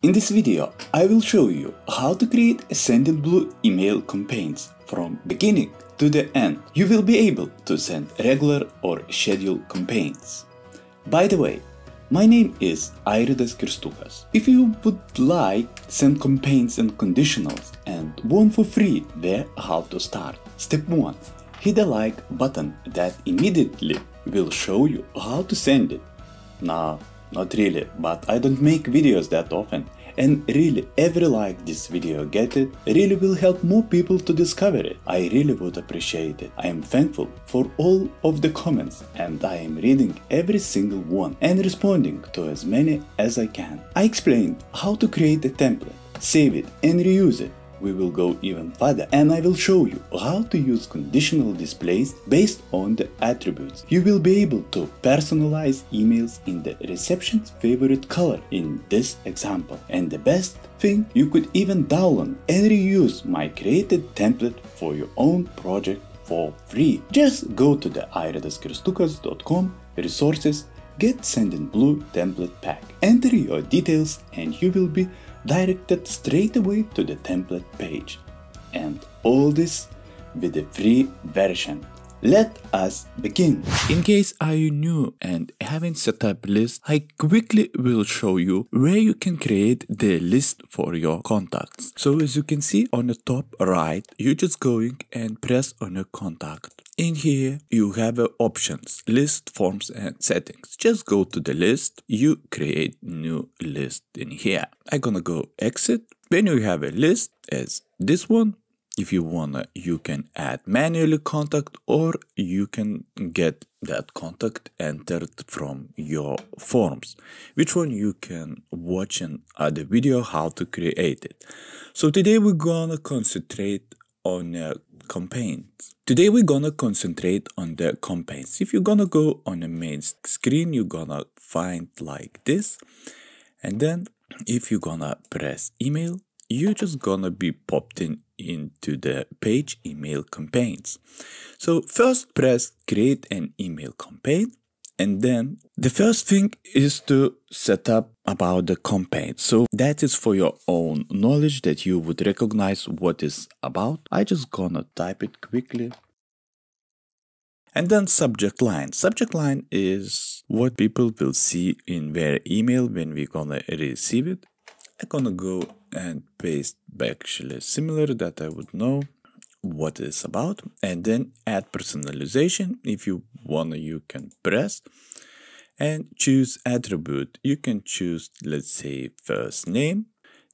In this video, I will show you how to create a Sendinblue email campaigns from beginning to the end. You will be able to send regular or scheduled campaigns. By the way, my name is Airidas Kirstukas. If you would like send campaigns and conditionals and want for free there how to start. Step 1. Hit the like button that immediately will show you how to send it. Now, not really, but I don't make videos that often, and really every like this video get it really will help more people to discover it. I really would appreciate it. I am thankful for all of the comments and I am reading every single one and responding to as many as I can. I explained how to create a template, save it and reuse it. We will go even further and I will show you how to use conditional displays based on the attributes. You will be able to personalize emails in the reception's favorite color in this example. And the best thing, you could even download and reuse my created template for your own project for free. Just go to the airidaskirstukas.com resources, get Sendinblue template pack, enter your details and you will be directed straight away to the template page. And all this with a free version. Let us begin. In case are you new and haven't set up list, I quickly will show you where you can create the list for your contacts. So as you can see on the top right, you just going and press on a contact. In here you have options, list, forms and settings. Just go to the list, you create new list in here. I'm gonna go exit. When you have a list as this one, if you wanna, you can add manually contact or you can get that contact entered from your forms, which one you can watch in other video how to create it. So today we're gonna concentrate on campaigns. Today we're gonna concentrate on the campaigns. If you're gonna go on the main screen, you're gonna find like this, and then if you're gonna press email, you're just gonna be popped into the page email campaigns. So first press create an email campaign, and then the first thing is to set up about the campaign. So that is for your own knowledge that you would recognize what is about. I just gonna type it quickly. And then subject line. Subject line is what people will see in their email when we're gonna receive it. I'm gonna go and paste actually similar that I would know what it's about, and then add personalization. If you wanna, you can press and choose attribute. You can choose, let's say, first name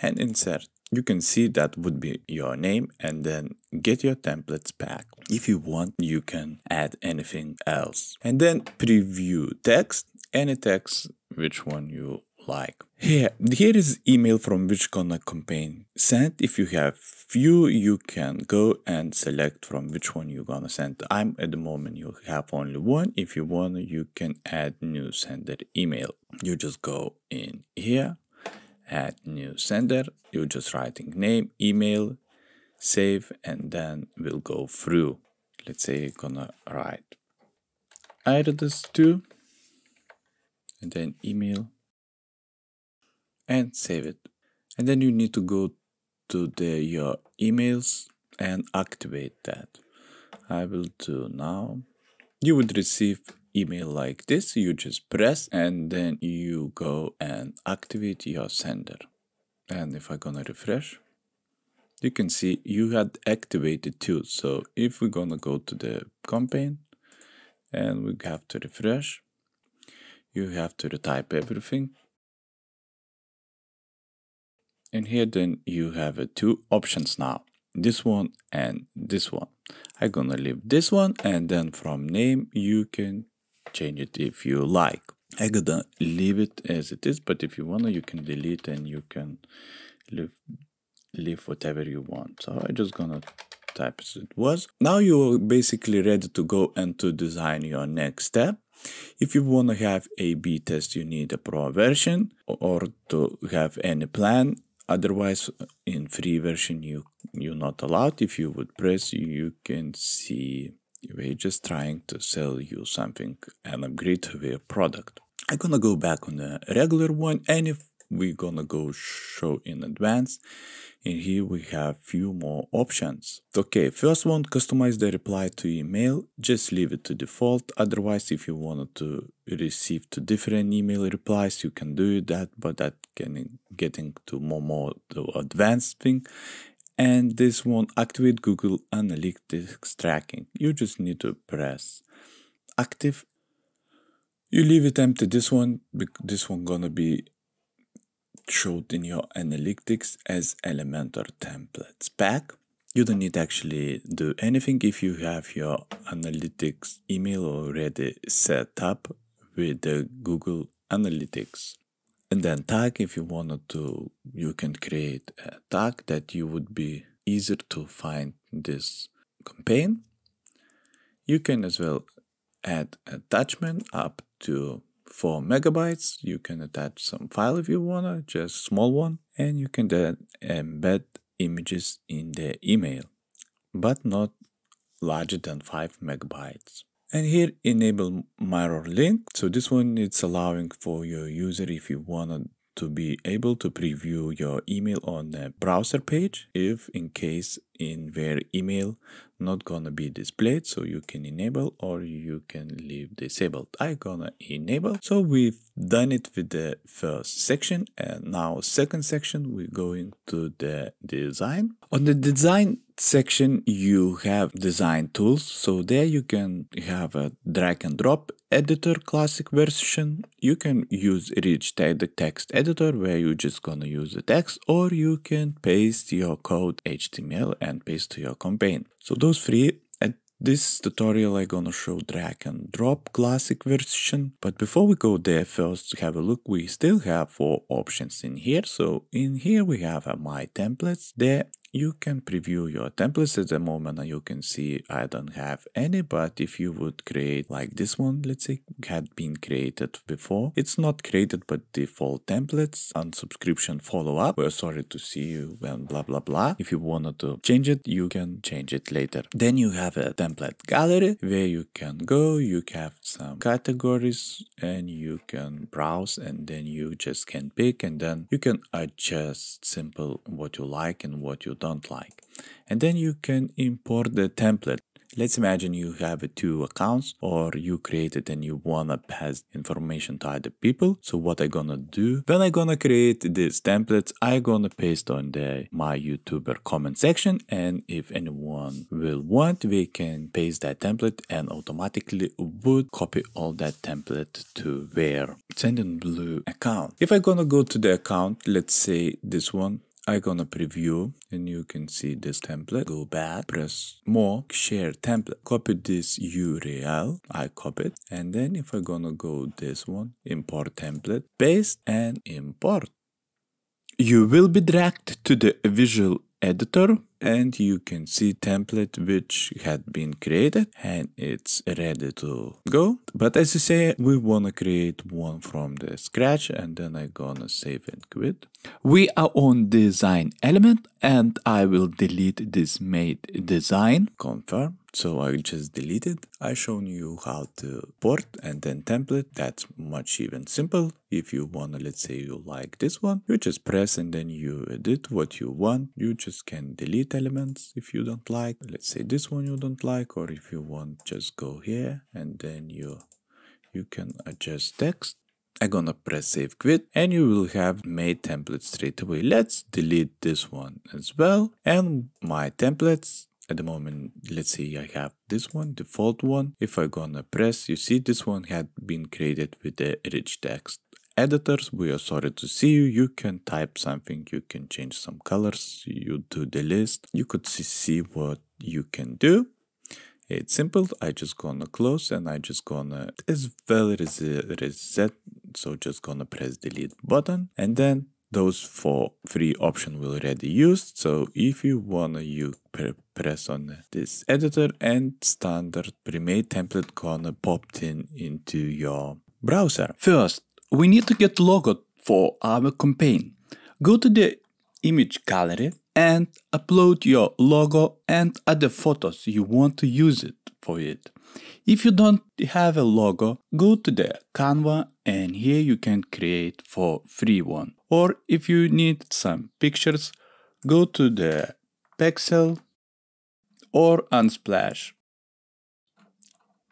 and insert. You can see that would be your name, and then get your templates pack. If you want, you can add anything else, and then preview text, any text, which one you like. Here is email from which gonna campaign send. If you have few, you can go and select from which one you're gonna send. I'm at the moment you have only one. If you want, you can add new sender email. You just go in here, add new sender. You're just writing name, email, save, and then we'll go through. Let's say you're gonna write Airidas2 and then email, and save it. And then you need to go to your emails and activate that. I will do now. You would receive email like this. You just press and then you go and activate your sender. And if I'm gonna refresh, you can see you had activated too. So if we're gonna go to the campaign and we have to refresh, you have to retype everything. And here then you have two options now, this one and this one. I'm gonna leave this one, and then from name you can change it if you like. I'm gonna leave it as it is, but if you wanna, you can delete and you can leave whatever you want. So I'm just gonna type as it was. Now you're basically ready to go and to design your next step. If you want to have A/B test, you need a pro version or to have any plan. Otherwise, in free version, you're not allowed. If you would press, you can see we're just trying to sell you something and upgrade to their product. I'm gonna go back on the regular one, and if we're gonna go show in advance. And here we have few more options. Okay, first one, customize the reply to email. Just leave it to default. Otherwise, if you wanted to receive two different email replies, you can do that, but that can get into more the advanced thing. And this one, activate Google Analytics tracking. You just need to press active. You leave it empty. This one gonna be showed in your analytics as Elementor templates pack. You don't need to actually do anything if you have your analytics email already set up with the Google Analytics. And then tag, if you wanted to, you can create a tag that you would be easier to find this campaign. You can as well add attachment up to 4 megabytes. You can attach some file if you wanna, just small one, and you can then embed images in the email, but not larger than 5 megabytes. And here enable mirror link. So this one it's allowing for your user if you wanted to be able to preview your email on the browser page, if in case in their email not gonna be displayed, so you can enable or you can leave disabled. I gonna enable. So we've done it with the first section, and now second section we're going to the design. On the design section you have design tools, so there you can have a drag and drop editor classic version. You can use rich text editor where you're just gonna use the text, or you can paste your code HTML and paste to your campaign. So those three. At this tutorial I'm gonna show drag and drop classic version, but before we go there, first have a look. We still have 4 options in here. So in here we have my templates. There you can preview your templates. At the moment you can see I don't have any, but if you would create like this one, let's say, had been created before, it's not created but default templates, unsubscription follow-up, we're sorry to see you and blah blah blah. If you wanted to change it, you can change it later. Then you have a template gallery where you can go, you have some categories and you can browse, and then you just can pick, and then you can adjust simple what you like and what you don't like. And then you can import the template. Let's imagine you have 2 accounts, or you created and you wanna pass information to other people. So what I gonna do, when I gonna create these templates, I gonna paste on the my YouTuber comment section, and if anyone will want, they can paste that template and automatically would copy all that template to their Sendinblue account. If I gonna go to the account, let's say this one, I'm gonna preview, and you can see this template. Go back, press more, share template, copy this URL, I copy it, and then if I'm gonna go this one, import template, paste and import. You will be dragged to the visual editor, and you can see template which had been created and it's ready to go. But as you say, we wanna create one from the scratch, and then I'm gonna save and quit. We are on design element, and I will delete this made design, confirm. So I just deleted. I shown you how to port and then template. That's much even simple. If you wanna, let's say you like this one, you just press and then you edit what you want. You just can delete elements if you don't like. Let's say this one you don't like, or if you want, just go here and then you can adjust text. I'm gonna press save quit, and you will have made templates straight away. Let's delete this one as well. And my templates at the moment, let's say I have this one, default one. If I'm gonna press, you see this one had been created with the rich text editors. We are sorry to see you. You can type something, you can change some colors, you do the list. You could see what you can do. It's simple. I just gonna close, and I just gonna as well reset. So just gonna press delete button, and then those 3 options will already used. So if you wanna, you press on this editor, and standard pre-made template gonna popped into your browser. First, we need to get logo for our campaign. Go to the image gallery and upload your logo and other photos you want to use it for it. If you don't have a logo, go to the Canva, and here you can create for free one. Or if you need some pictures, go to the Pixel or Unsplash.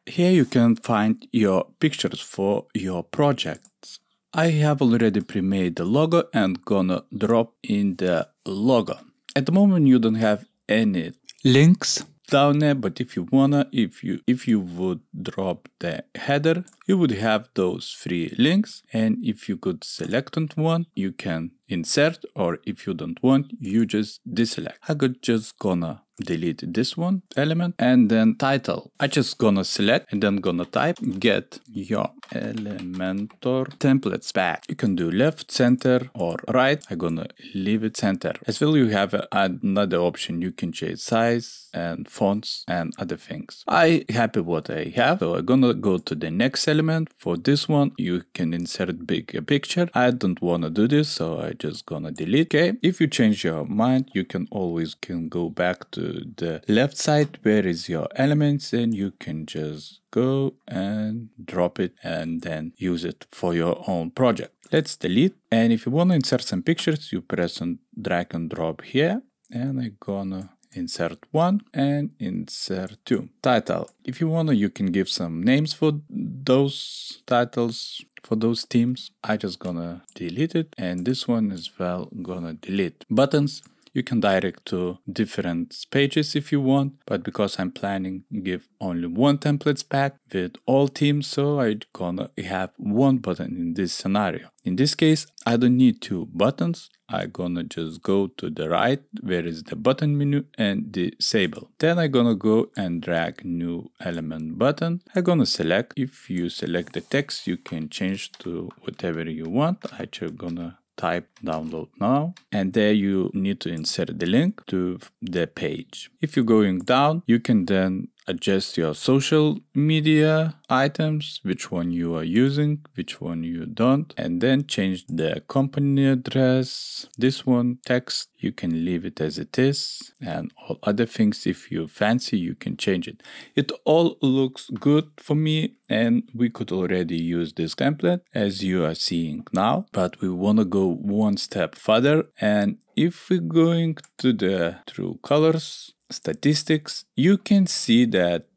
Here you can find your pictures for your projects. I have already pre-made the logo and gonna drop in the logo. At the moment you don't have any links down there, but if you wanna, if you would drop the header, you would have those 3 links, and if you could select on one, you can insert, or if you don't want, you just deselect. I could just gonna delete this one element, and then title. I just gonna select and then gonna type get your Elementor templates back. You can do left, center, or right. I'm gonna leave it center. As well, you have another option. You can change size and fonts and other things. I happy what I have, so I'm gonna go to the next element. For this one, you can insert big picture. I don't wanna do this, so I just gonna delete. Okay, if you change your mind, you can always go back to the left side where is your elements, and you can just go and drop it and then use it for your own project. Let's delete, and if you want to insert some pictures, you press on drag and drop here, and I'm gonna insert 1 and insert 2. Title. If you wanna, you can give some names for those titles, for those themes. I just gonna delete it, and this one as well gonna delete. Buttons. You can direct to different pages if you want, but because I'm planning give only 1 templates pack with all themes, so I'm gonna have 1 button in this scenario. In this case, I don't need 2 buttons. I'm gonna just go to the right where is the button menu and disable. Then I'm gonna go and drag new element button. I'm gonna select. If you select the text, you can change to whatever you want. I just gonna type download now, and there you need to insert the link to the page. If you're going down, you can then adjust your social media items, which one you are using, which one you don't, and then change the company address. This one, text, you can leave it as it is, and all other things, if you fancy, you can change it. It all looks good for me, and we could already use this template as you are seeing now, but we want to go 1 step further. And if we're going to the true colors statistics, you can see that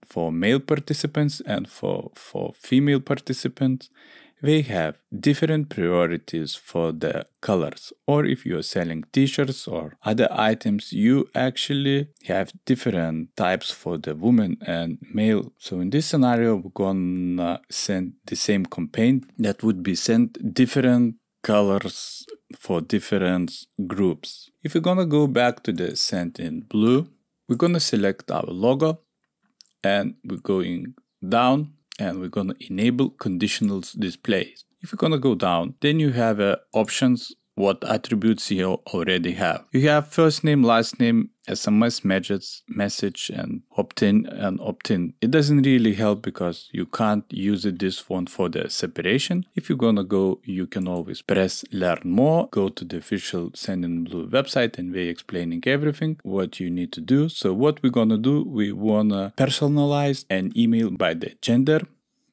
for male participants and for female participants, they have different priorities for the colors. Or if you're selling t-shirts or other items, you actually have different types for the woman and male. So in this scenario, we're gonna send the same campaign that would be sent different colors for different groups. If we're gonna go back to the Sendinblue, we're gonna select our logo, and we're going down, and we're gonna enable conditional displays. If you're gonna go down, then you have options what attributes you already have. You have first name, last name, SMS message, and opt-in and opt-in. It doesn't really help because you can't use this one for the separation. If you're gonna go, you can always press learn more, go to the official Sendinblue website, and we're explaining everything what you need to do. So what we're gonna do, we wanna personalize an email by the gender.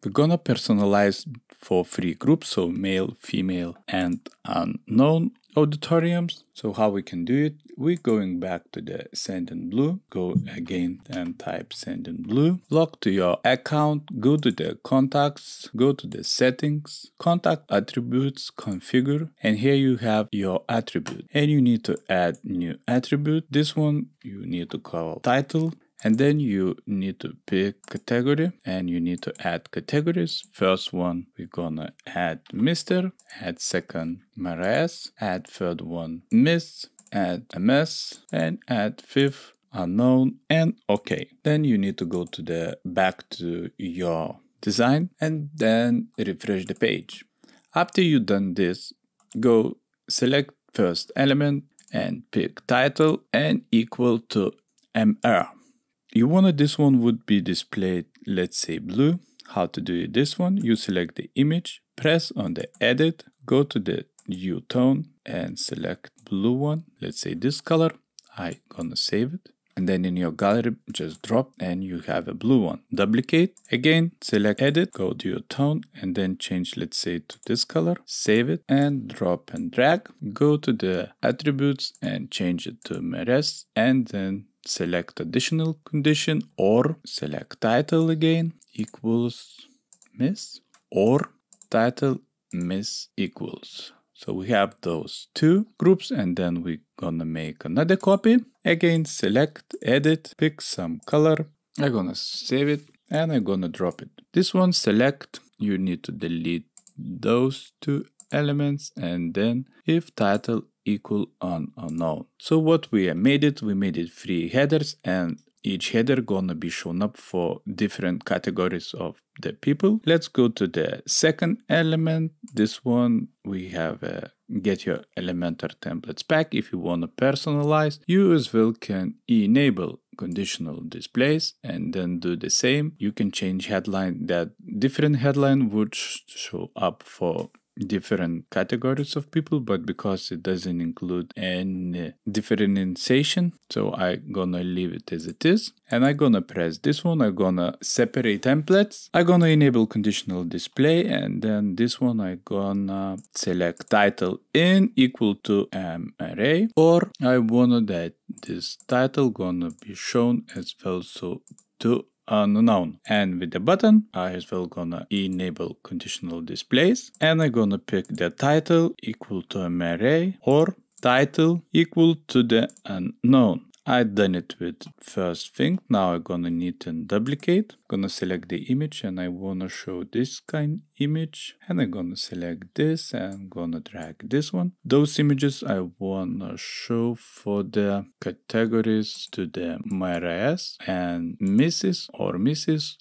We're gonna personalize for 3 groups, so male, female, and unknown auditoriums. So how we can do it, we're going back to the Sendinblue, go again and type Sendinblue, log to your account, go to the contacts, go to the settings, contact attributes, configure, and here you have your attribute, and you need to add new attribute. This one you need to call title. And then you need to pick category, and you need to add categories. First one, we're gonna add Mr., add second Marais, add third one Miss, add MS, and add fifth unknown, and OK. Then you need to go to the back to your design and then refresh the page. After you've done this, go select first element and pick title and equal to MR. You wanted this one would be displayed, let's say blue. How to do it? This one, you select the image, press on the edit, go to the hue tone and select blue one. Let's say this color. I'm gonna save it. and then in your gallery just drop and you have a blue one. Duplicate, again select edit, go to your tone and then change, let's say, to this color, save it and drop and drag. Go to the attributes and change it to Meres, and then select additional condition or select title again equals miss, or title miss equals. So we have those two groups, and then we're gonna make another copy. Again, select, edit, pick some color. I'm gonna save it and I'm gonna drop it. This one, select, you need to delete those two elements, and then if title equal unknown. So what we made it 3 headers, and each header gonna be shown up for different categories of the people. Let's go to the second element. This one we have get your Elementor templates pack. If you want to personalize, you as well can enable conditional displays and then do the same. You can change headline, that different headline would show up for different categories of people, but because it doesn't include any differentiation, so I'm gonna leave it as it is, and I'm gonna press this one. I'm gonna separate templates. I'm gonna enable conditional display, and then this one I'm gonna select title in equal to array, or I want that this title gonna be shown as well, so to unknown. And with the button, I as well gonna enable conditional displays, and I'm gonna pick the title equal to an array or title equal to the unknown. I done it with first thing. Now I'm gonna need to duplicate. I'm gonna select the image and I wanna show this kind image, and I'm gonna select this and gonna drag this one. Those images I wanna show for the categories to the MRS and Mrs.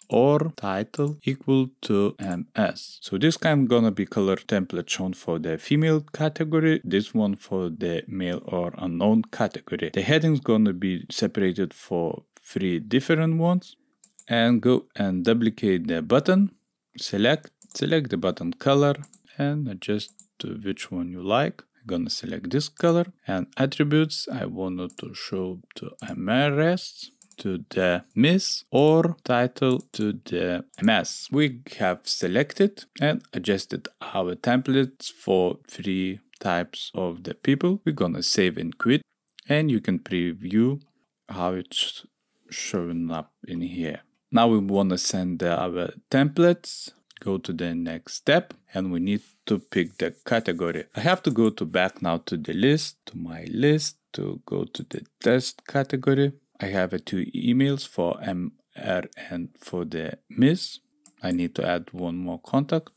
or title equal to MS. So this kind gonna be color template shown for the female category, this one for the male or unknown category. The heading's gonna be separated for 3 different ones, and go and duplicate the button, select the button color and adjust to which one you like. I'm gonna select this color, and attributes I wanted to show to MRS, to the Miss, or title to the MS. We have selected and adjusted our templates for 3 types of the people. We're gonna save and quit, and you can preview how it's showing up in here. Now we want to send our templates. Go to the next step, and we need to pick the category. I have to go back now to the list, to my list, to go to the test category. I have 2 emails for MR and for the Miss. I need to add one more contact.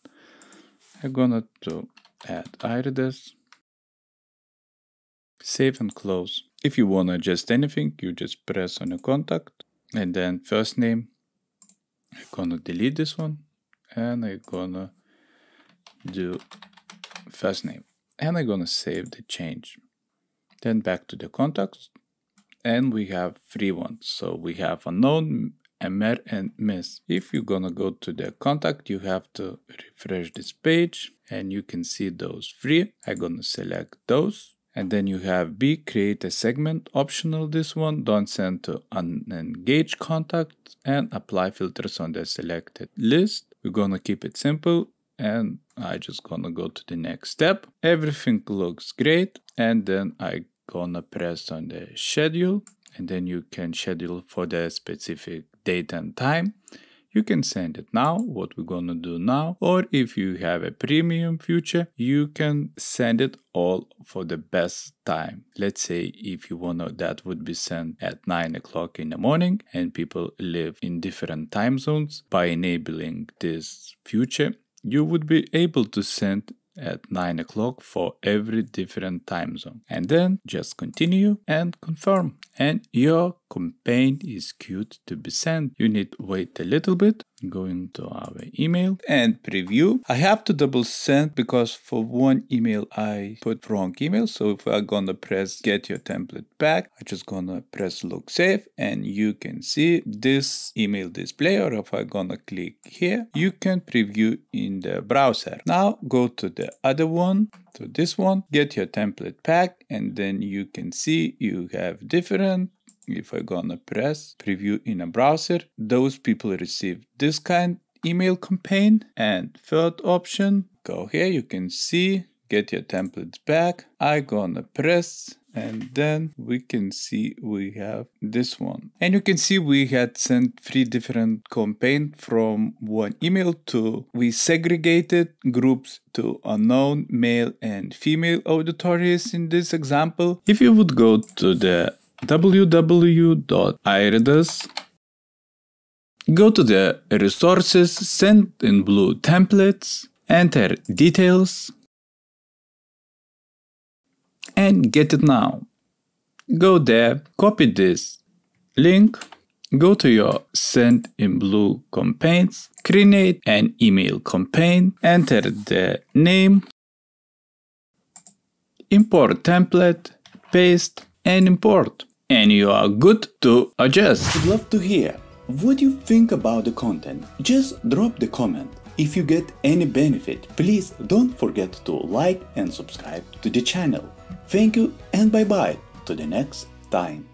I'm gonna to add Irides. Save and close. If you want to adjust anything, you just press on a contact, and then first name. I'm gonna delete this one, and I'm gonna do first name, and I'm gonna save the change. Then back to the contacts, and we have 3 ones. So we have unknown, MR, and Miss. If you're gonna go to the contact, you have to refresh this page, and you can see those 3. I'm gonna select those. And then you have B, create a segment, optional this one, don't send to unengaged contacts, and apply filters on the selected list. We're gonna keep it simple, and I just gonna go to the next step. Everything looks great, and then I gonna press on the schedule, and then you can schedule for the specific date and time. You can send it now, what we're gonna do now, or if you have a premium feature, you can send it all for the best time. Let's say if you wanna that would be sent at 9 o'clock in the morning, and people live in different time zones. By enabling this feature, you would be able to send at 9 o'clock for every different time zone. And then just continue and confirm, and your campaign is queued to be sent. You need to wait a little bit, go into our email and preview. I have to double send because for one email I put wrong email. So if I'm gonna press get your template back, I'm just gonna press look safe, and you can see this email display, or if I'm gonna click here, you can preview in the browser. Now go to the other one, to this one, get your template pack, and then you can see you have different if I'm gonna press preview in a browser, those people receive this kind email campaign. And third option, go here, you can see get your templates back. I'm gonna press, and then we can see we have this one. And you can see we had sent 3 different campaigns from one email to, we segregated groups to unknown male and female auditories in this example. If you would go to the www.iridus, go to the resources, Sendinblue templates, enter details, and get it now. Go there, copy this link, go to your Sendinblue campaigns, create an email campaign, enter the name, import template, paste, and import. And you are good to adjust. I'd love to hear what you think about the content. Just drop the comment. If you get any benefit, please don't forget to like and subscribe to the channel. Thank you and bye bye to the next time.